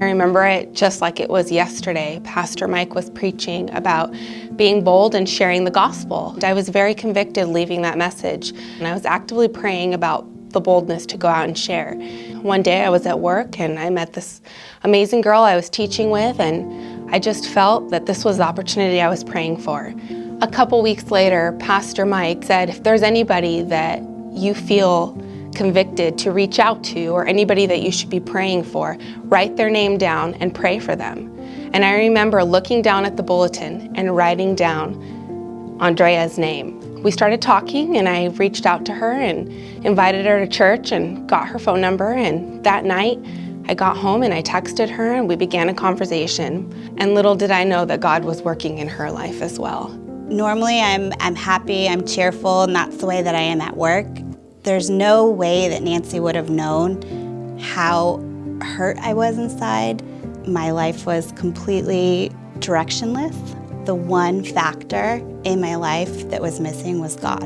I remember it just like it was yesterday. Pastor Mike was preaching about being bold and sharing the gospel. I was very convicted leaving that message, and I was actively praying about the boldness to go out and share. One day I was at work and I met this amazing girl I was teaching with, and I just felt that this was the opportunity I was praying for. A couple weeks later, Pastor Mike said, if there's anybody that you feel convicted to reach out to, or anybody that you should be praying for, write their name down and pray for them. And I remember looking down at the bulletin and writing down Andrea's name. We started talking, and I reached out to her and invited her to church and got her phone number. And that night I got home and I texted her and we began a conversation. And little did I know that God was working in her life as well. Normally I'm happy, I'm cheerful, and that's the way that I am at work. There's no way that Nancy would have known how hurt I was inside. My life was completely directionless. The one factor in my life that was missing was God.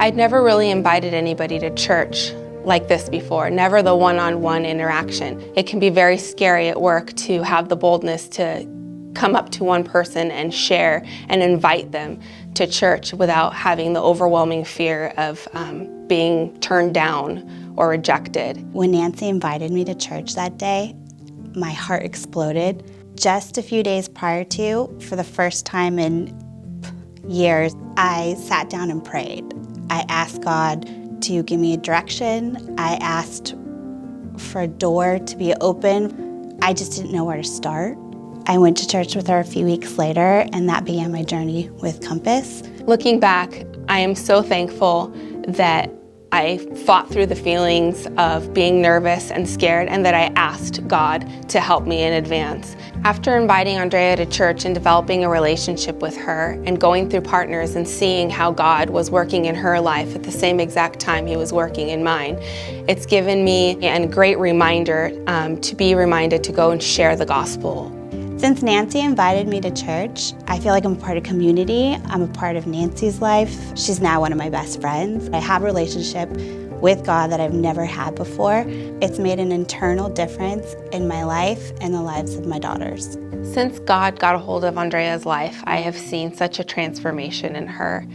I'd never really invited anybody to church like this before, never the one-on-one interaction. It can be very scary at work to have the boldness to come up to one person and share and invite them to church without having the overwhelming fear of being turned down or rejected. When Nancy invited me to church that day, my heart exploded. Just a few days prior to, for the first time in years, I sat down and prayed. I asked God to give me a direction. I asked for a door to be open. I just didn't know where to start. I went to church with her a few weeks later, and that began my journey with Compass. Looking back, I am so thankful that I fought through the feelings of being nervous and scared, and that I asked God to help me in advance. After inviting Andrea to church and developing a relationship with her and going through partners and seeing how God was working in her life at the same exact time He was working in mine, it's given me a great reminder to be reminded to go and share the gospel. Since Nancy invited me to church, I feel like I'm a part of community. I'm a part of Nancy's life. She's now one of my best friends. I have a relationship with God that I've never had before. It's made an internal difference in my life and the lives of my daughters. Since God got a hold of Andrea's life, I have seen such a transformation in her.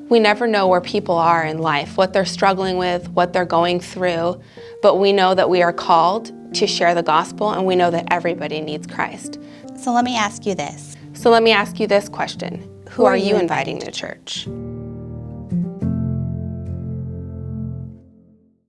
We never know where people are in life, what they're struggling with, what they're going through, but we know that we are called to share the gospel, and we know that everybody needs Christ. So let me ask you this. So let me ask you this question. Who are you inviting to church?